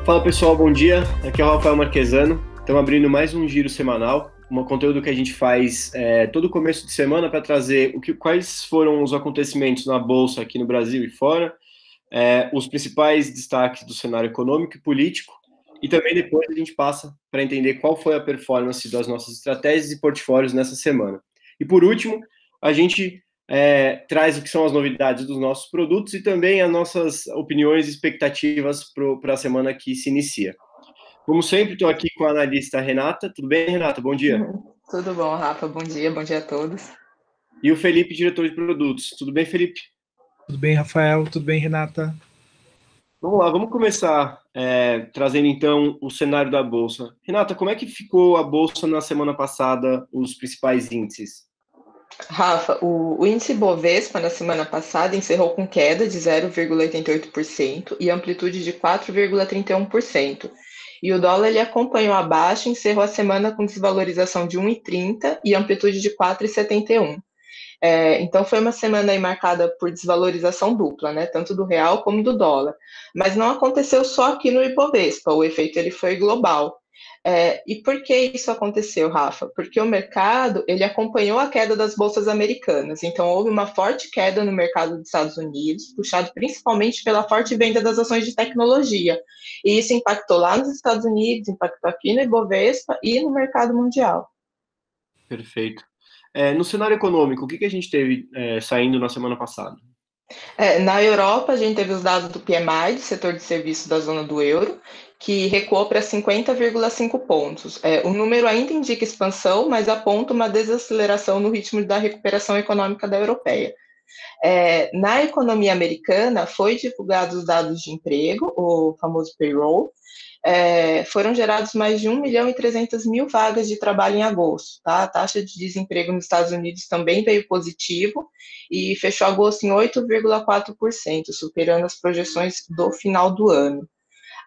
Fala pessoal, bom dia. Aqui é o Rafael Marquesano. Estamos abrindo mais um giro semanal, um conteúdo que a gente faz todo começo de semana para trazer quais foram os acontecimentos na Bolsa aqui no Brasil e fora, os principais destaques do cenário econômico e político, e também depois a gente passa para entender qual foi a performance das nossas estratégias e portfólios nessa semana. E por último, a gente traz o que são as novidades dos nossos produtos e também as nossas opiniões e expectativas para a semana que se inicia. Como sempre, estou aqui com a analista Renata. Tudo bem, Renata? Bom dia. Tudo bom, Rafa? Bom dia a todos. E o Felipe, diretor de produtos. Tudo bem, Felipe? Tudo bem, Rafael? Tudo bem, Renata? Vamos lá, vamos começar trazendo então o cenário da Bolsa. Renata, como é que ficou a Bolsa na semana passada, os principais índices? Rafa, o índice Bovespa na semana passada encerrou com queda de 0,88% e amplitude de 4,31%. E o dólar ele acompanhou a baixa e encerrou a semana com desvalorização de 1,30 e amplitude de 4,71. Então foi uma semana aí marcada por desvalorização dupla, né, tanto do real como do dólar. Mas não aconteceu só aqui no Ibovespa, o efeito ele foi global. E por que isso aconteceu, Rafa? Porque o mercado ele acompanhou a queda das bolsas americanas, então houve uma forte queda no mercado dos Estados Unidos, puxado principalmente pela forte venda das ações de tecnologia. E isso impactou lá nos Estados Unidos, impactou aqui no Ibovespa e no mercado mundial. Perfeito. No cenário econômico, o que a gente teve saindo na semana passada? Na Europa, a gente teve os dados do PMI, do setor de serviços da zona do euro, que recuou para 50,5 pontos. O número ainda indica expansão, mas aponta uma desaceleração no ritmo da recuperação econômica da europeia. Na economia americana, foi divulgados os dados de emprego, o famoso payroll. Foram gerados mais de 1.300.000 vagas de trabalho em agosto. Tá? A taxa de desemprego nos Estados Unidos também veio positivo e fechou agosto em 8,4%, superando as projeções do final do ano.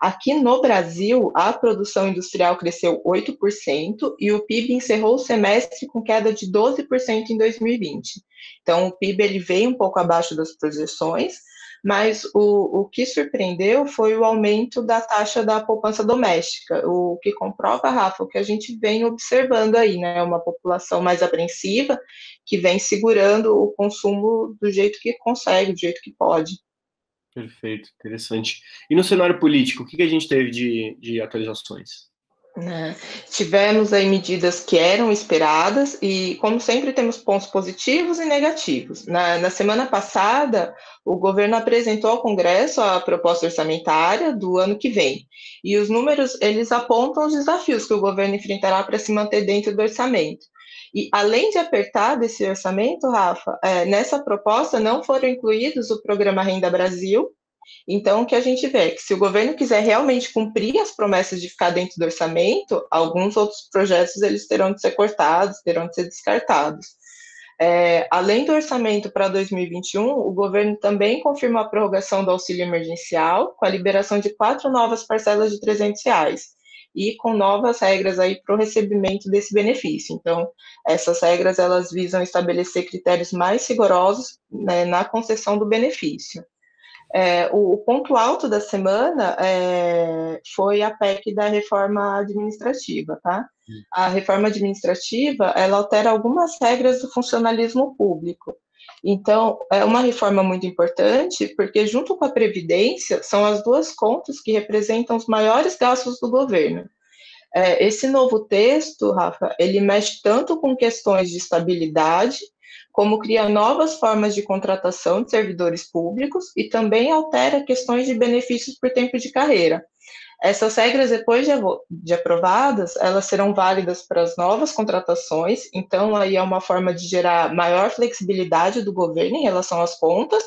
Aqui no Brasil, a produção industrial cresceu 8% e o PIB encerrou o semestre com queda de 12% em 2020. Então, o PIB ele veio um pouco abaixo das projeções, mas o que surpreendeu foi o aumento da taxa da poupança doméstica, o que comprova, Rafa, o que a gente vem observando aí, né? Uma população mais apreensiva que vem segurando o consumo do jeito que consegue, do jeito que pode. Perfeito, interessante. E no cenário político, o que a gente teve de atualizações? Tivemos aí medidas que eram esperadas e, como sempre, temos pontos positivos e negativos. Na semana passada, o governo apresentou ao Congresso a proposta orçamentária do ano que vem. E os números, eles apontam os desafios que o governo enfrentará para se manter dentro do orçamento. E, além de apertar desse orçamento, Rafa, nessa proposta não foram incluídos o programa Renda Brasil. Então, o que a gente vê é que se o governo quiser realmente cumprir as promessas de ficar dentro do orçamento, alguns outros projetos eles terão de ser cortados, terão de ser descartados. Além do orçamento para 2021, o governo também confirmou a prorrogação do auxílio emergencial, com a liberação de 4 novas parcelas de R$ 300, e com novas regras aí para o recebimento desse benefício. Então, essas regras elas visam estabelecer critérios mais rigorosos, né, na concessão do benefício. O ponto alto da semana foi a PEC da reforma administrativa, tá? A reforma administrativa, ela altera algumas regras do funcionalismo público. Então, é uma reforma muito importante, porque junto com a Previdência, são as duas contas que representam os maiores gastos do governo. Esse novo texto, Rafa, ele mexe tanto com questões de estabilidade, como cria novas formas de contratação de servidores públicos e também altera questões de benefícios por tempo de carreira. Essas regras, depois de aprovadas, elas serão válidas para as novas contratações, então aí é uma forma de gerar maior flexibilidade do governo em relação às contas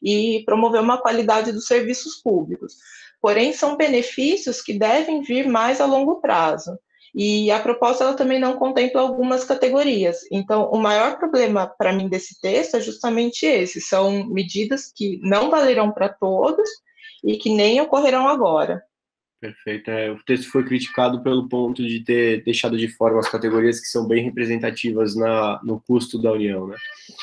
e promover uma qualidade dos serviços públicos. Porém, são benefícios que devem vir mais a longo prazo. E a proposta ela também não contempla algumas categorias. Então, o maior problema para mim desse texto é justamente esse: são medidas que não valerão para todos e que nem ocorrerão agora. Perfeito. O texto foi criticado pelo ponto de ter deixado de fora as categorias que são bem representativas no custo da União, né?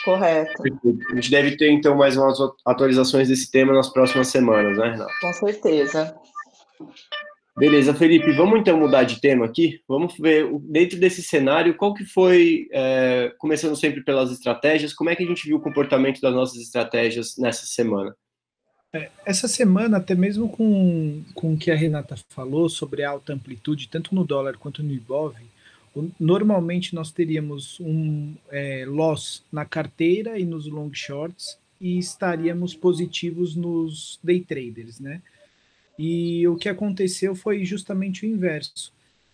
Correto. A gente deve ter, então, mais umas atualizações desse tema nas próximas semanas, né, Renato? Com certeza. Beleza, Felipe, vamos então mudar de tema aqui. Vamos ver, dentro desse cenário, qual que foi, começando sempre pelas estratégias, como é que a gente viu o comportamento das nossas estratégias nessa semana? Essa semana, até mesmo com o que a Renata falou sobre a alta amplitude, tanto no dólar quanto no Ibov, normalmente nós teríamos um loss na carteira e nos long shorts e estaríamos positivos nos day traders, né? E o que aconteceu foi justamente o inverso.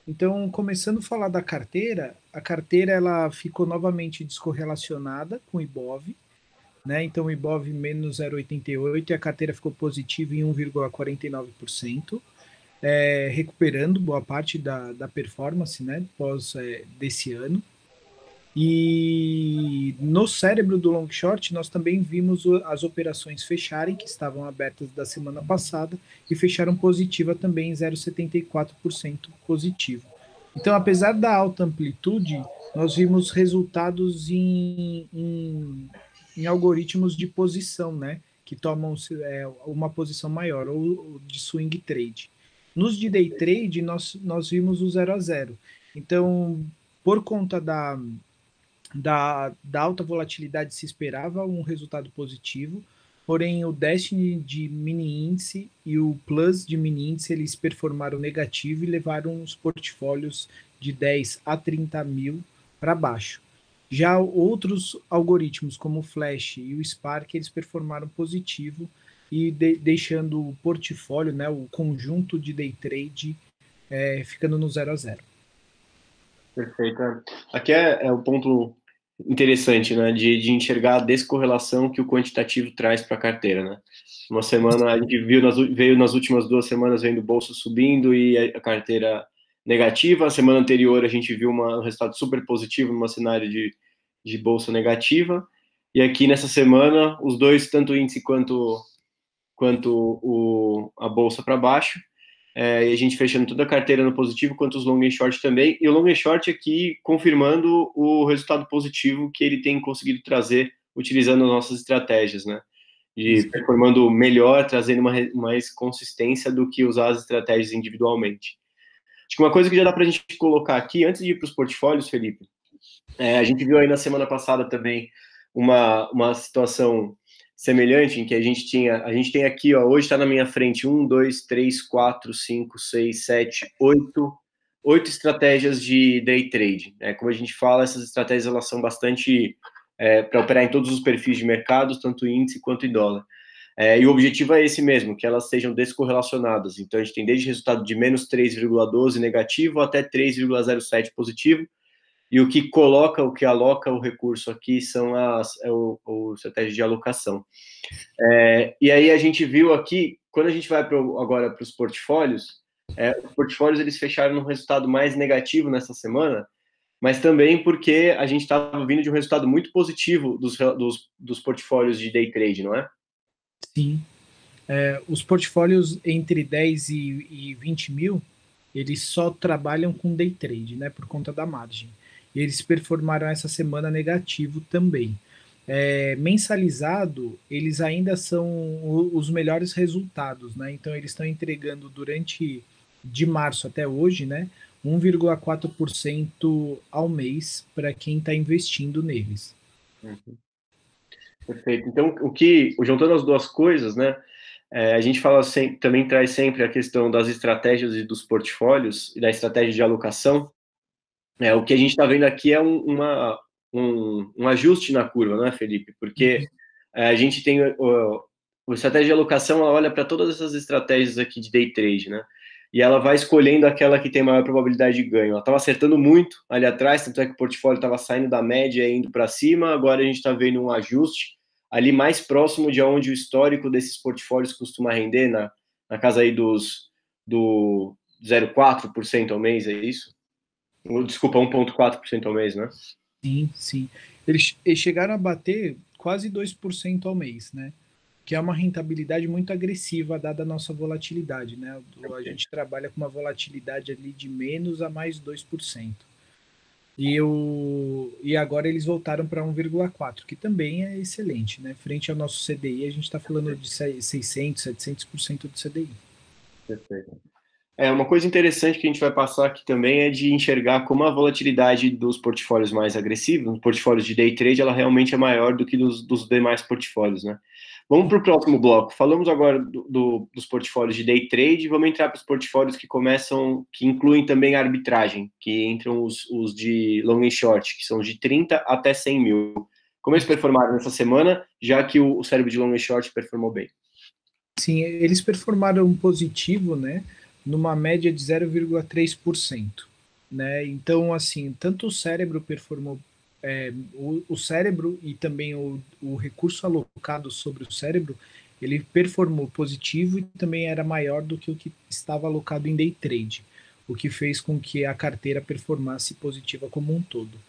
Então, começando a falar da carteira, a carteira ela ficou novamente descorrelacionada com o Ibov, né? Então, o Ibov menos 0,88 e a carteira ficou positiva em 1,49%, recuperando boa parte da performance, né, pós desse ano. E no cérebro do long short, nós também vimos as operações fecharem, que estavam abertas da semana passada, e fecharam positiva também, 0,74% positivo. Então, apesar da alta amplitude, nós vimos resultados em algoritmos de posição, né? Que tomam uma posição maior, ou de swing trade. Nos de day trade, nós vimos o 0 a 0. Então, por conta da alta volatilidade se esperava um resultado positivo, porém o Destiny de mini índice e o Plus de mini índice eles performaram negativo e levaram os portfólios de 10 a 30 mil para baixo. Já outros algoritmos como o Flash e o Spark eles performaram positivo e deixando o portfólio, né, o conjunto de day trade ficando no 0 a 0. Perfeito. Aqui é um ponto interessante, né, de enxergar a descorrelação que o quantitativo traz para a carteira, né? Uma semana a gente veio nas últimas 2 semanas vendo bolsa subindo e a carteira negativa. A semana anterior a gente viu um resultado super positivo num cenário de bolsa negativa. E aqui nessa semana os dois, tanto o índice quanto a bolsa para baixo. E a gente fechando toda a carteira no positivo, quanto os long and short também, e o long and short aqui confirmando o resultado positivo que ele tem conseguido trazer utilizando as nossas estratégias, né? De performando melhor, trazendo mais consistência do que usar as estratégias individualmente. Acho que uma coisa que já dá para a gente colocar aqui, antes de ir para os portfólios, Felipe, a gente viu aí na semana passada também uma situação semelhante em que a gente tem aqui, ó, hoje está na minha frente 1, 2, 3, 4, 5, 6, 7, 8 estratégias de day trade. Como a gente fala, essas estratégias elas são bastante para operar em todos os perfis de mercados, tanto em índice quanto em dólar. E o objetivo é esse mesmo, que elas sejam descorrelacionadas. Então a gente tem desde resultado de menos 3,12 negativo até 3,07 positivo. E o que aloca o recurso aqui são o estratégia de alocação. E aí a gente viu aqui, quando a gente vai agora para os portfólios eles fecharam um resultado mais negativo nessa semana, mas também porque a gente estava vindo de um resultado muito positivo dos portfólios de day trade, não é? Sim. Os portfólios entre 10 e 20 mil, eles só trabalham com day trade, né, por conta da margem. Eles performaram essa semana negativo também. Mensalizado, eles ainda são os melhores resultados, né? Então eles estão entregando durante de março até hoje, né, 1,4% ao mês para quem está investindo neles. Uhum. Perfeito. Então, juntando as duas coisas, né? A gente fala também traz sempre a questão das estratégias e dos portfólios e da estratégia de alocação. O que a gente está vendo aqui é um ajuste na curva, não é, Felipe? Porque a gente tem a estratégia de alocação, ela olha para todas essas estratégias aqui de day trade, né? E ela vai escolhendo aquela que tem maior probabilidade de ganho. Ela estava acertando muito ali atrás, tanto é que o portfólio estava saindo da média e indo para cima. Agora a gente está vendo um ajuste ali mais próximo de onde o histórico desses portfólios costuma render, na casa aí do 0,4% ao mês, é isso? Desculpa, 1,4% ao mês, né? Sim, sim. Eles chegaram a bater quase 2% ao mês, né? Que é uma rentabilidade muito agressiva, dada a nossa volatilidade, né? A gente trabalha com uma volatilidade ali de menos a mais 2%. E agora eles voltaram para 1,4%, que também é excelente, né? Frente ao nosso CDI, a gente está falando de 600, 700% do CDI. Perfeito. Uma coisa interessante que a gente vai passar aqui também é de enxergar como a volatilidade dos portfólios mais agressivos, os portfólios de day trade, ela realmente é maior do que dos demais portfólios, né? Vamos para o próximo bloco. Falamos agora dos portfólios de day trade, vamos entrar para os portfólios que incluem também a arbitragem, que entram os de long and short, que são de 30 até 100 mil. Como eles performaram nessa semana, já que o cérebro de long and short performou bem? Sim, eles performaram positivo, né? Numa média de 0,3%, né? Então, assim, tanto o cérebro performou, o cérebro e também o recurso alocado sobre o cérebro, ele performou positivo e também era maior do que o que estava alocado em day trade, o que fez com que a carteira performasse positiva como um todo.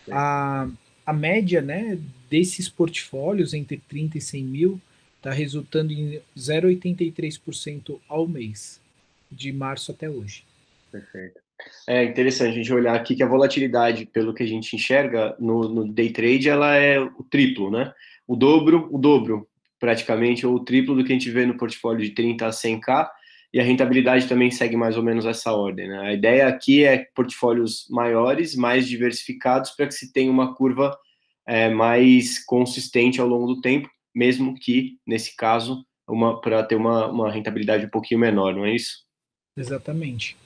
A, a média, né, desses portfólios entre 30 e 100 mil está resultando em 0,83% ao mês, de março até hoje. Perfeito. É interessante a gente olhar aqui que a volatilidade, pelo que a gente enxerga no day trade, ela é o triplo, né? O dobro, praticamente, ou o triplo do que a gente vê no portfólio de 30 a 100K, e a rentabilidade também segue mais ou menos essa ordem, né? A ideia aqui é portfólios maiores, mais diversificados, para que se tenha uma curva mais consistente ao longo do tempo, mesmo que, nesse caso, para ter uma rentabilidade um pouquinho menor, não é isso? Exatamente.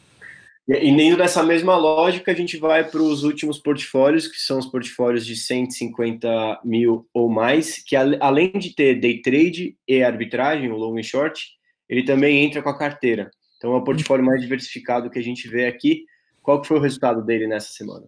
E nem dessa mesma lógica, a gente vai para os últimos portfólios, que são os portfólios de 150 mil ou mais, que além de ter day trade e arbitragem, o long e short, ele também entra com a carteira. Então é o portfólio mais diversificado que a gente vê aqui. Qual que foi o resultado dele nessa semana?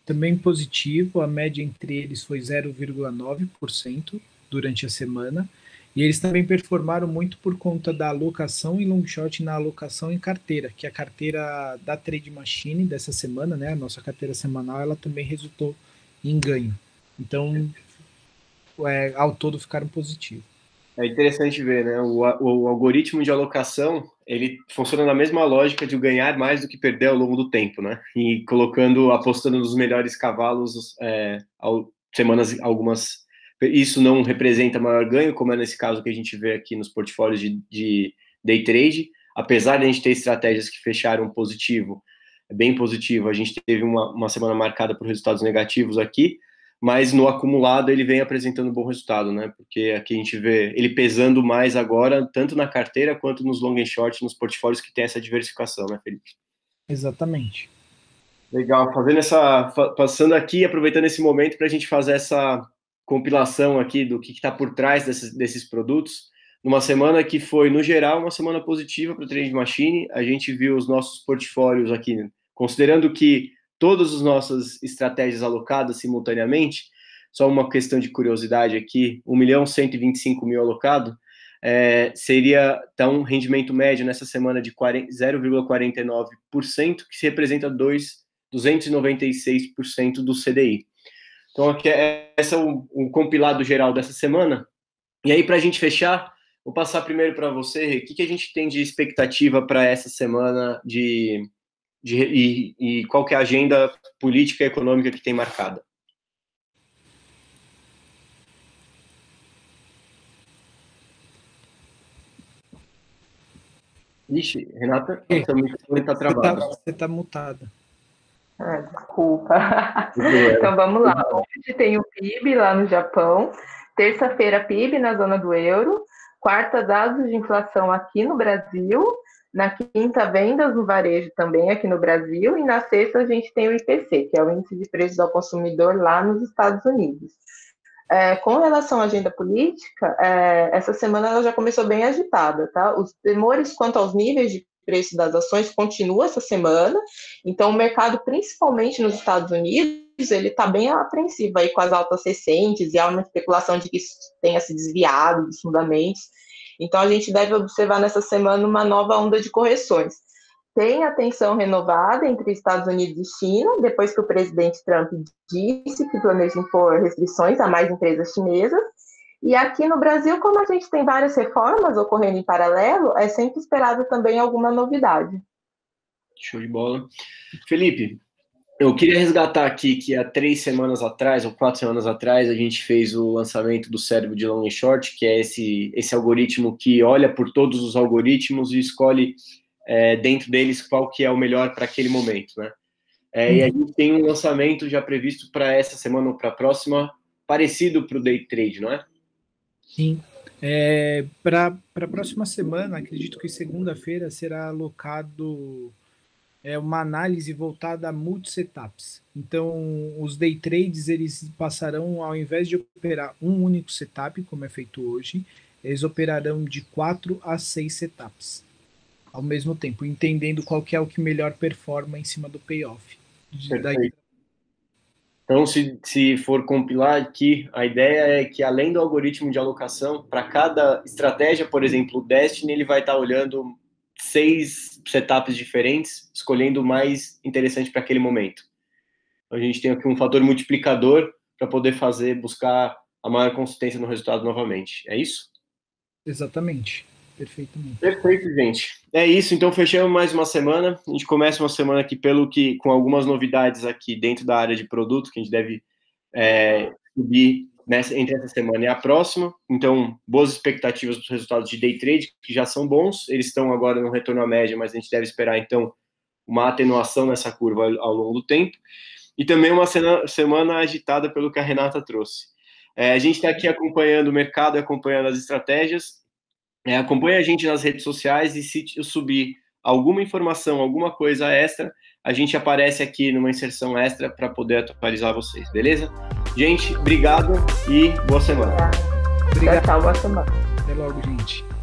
Também positivo, a média entre eles foi 0,9% durante a semana, e eles também performaram muito por conta da alocação em long short na alocação em carteira, que a carteira da Trade Machine dessa semana, né, a nossa carteira semanal, ela também resultou em ganho. Então, ao todo ficaram positivos. É interessante ver, né? O algoritmo de alocação, ele funciona na mesma lógica de ganhar mais do que perder ao longo do tempo, né? E apostando nos melhores cavalos, semanas algumas. Isso não representa maior ganho, como é nesse caso que a gente vê aqui nos portfólios de day trade. Apesar de a gente ter estratégias que fecharam positivo, bem positivo, a gente teve uma semana marcada por resultados negativos aqui, mas no acumulado ele vem apresentando um bom resultado, né? Porque aqui a gente vê ele pesando mais agora, tanto na carteira quanto nos long and short, nos portfólios que tem essa diversificação, né, Felipe? Exatamente. Legal, passando aqui, aproveitando esse momento para a gente fazer essa compilação aqui do que está por trás desses produtos. Numa semana que foi, no geral, uma semana positiva para o Trade Machine, a gente viu os nossos portfólios aqui, né? Considerando que todas as nossas estratégias alocadas simultaneamente, só uma questão de curiosidade aqui, 1.125.000 alocado, seria então um rendimento médio nessa semana de 0,49%, que se representa 296% do CDI. Então, aqui esse é o compilado geral dessa semana. E aí, para a gente fechar, vou passar primeiro para você, o que a gente tem de expectativa para essa semana e qual que é a agenda política e econômica que tem marcada? Ixi, Renata, seu microfone está travado. Você está mutada. Desculpa. Então vamos lá. Hoje tem o PIB lá no Japão, terça-feira PIB na zona do euro, quarta dados de inflação aqui no Brasil, na quinta vendas no varejo também aqui no Brasil, e na sexta a gente tem o IPC, que é o Índice de Preços ao Consumidor lá nos Estados Unidos. Com relação à agenda política, essa semana ela já começou bem agitada, tá? Os temores quanto aos níveis de preço das ações continuam essa semana, então o mercado, principalmente nos Estados Unidos, ele está bem apreensivo aí com as altas recentes e há uma especulação de que isso tenha se desviado dos fundamentos. Então a gente deve observar nessa semana uma nova onda de correções. Tem a tensão renovada entre Estados Unidos e China, depois que o presidente Trump disse que planeja impor restrições a mais empresas chinesas. E aqui no Brasil, como a gente tem várias reformas ocorrendo em paralelo, é sempre esperado também alguma novidade. Show de bola. Felipe, eu queria resgatar aqui que há 3 semanas atrás, ou 4 semanas atrás, a gente fez o lançamento do cérebro de long and short, que é esse algoritmo que olha por todos os algoritmos e escolhe dentro deles qual que é o melhor para aquele momento, né? E a gente tem um lançamento já previsto para essa semana ou para a próxima, parecido para o Day Trade, não é? Sim. Para a próxima semana, acredito que segunda-feira será alocado uma análise voltada a multi-setups. Então, os day trades, eles passarão, ao invés de operar um único setup, como é feito hoje, eles operarão de 4 a 6 setups ao mesmo tempo, entendendo qual que é o que melhor performa em cima do payoff. Então, se for compilar aqui, a ideia é que, além do algoritmo de alocação, para cada estratégia, por exemplo, o Destiny, ele vai estar olhando 6 setups diferentes, escolhendo o mais interessante para aquele momento. Então, a gente tem aqui um fator multiplicador para poder buscar a maior consistência no resultado novamente. É isso? Exatamente. Perfeitamente. Perfeito, gente. É isso, então fechamos mais uma semana. A gente começa uma semana aqui com algumas novidades aqui dentro da área de produto, que a gente deve subir entre essa semana e a próxima. Então, boas expectativas dos resultados de day trade, que já são bons. Eles estão agora no retorno à média, mas a gente deve esperar, então, uma atenuação nessa curva ao longo do tempo. E também uma semana agitada pelo que a Renata trouxe. A gente está aqui acompanhando o mercado, acompanhando as estratégias. Acompanhe a gente nas redes sociais, e se eu subir alguma informação, alguma coisa extra, a gente aparece aqui numa inserção extra para poder atualizar vocês, beleza? Gente, obrigado e boa semana. Obrigado. Tchau, boa semana. Até logo, gente.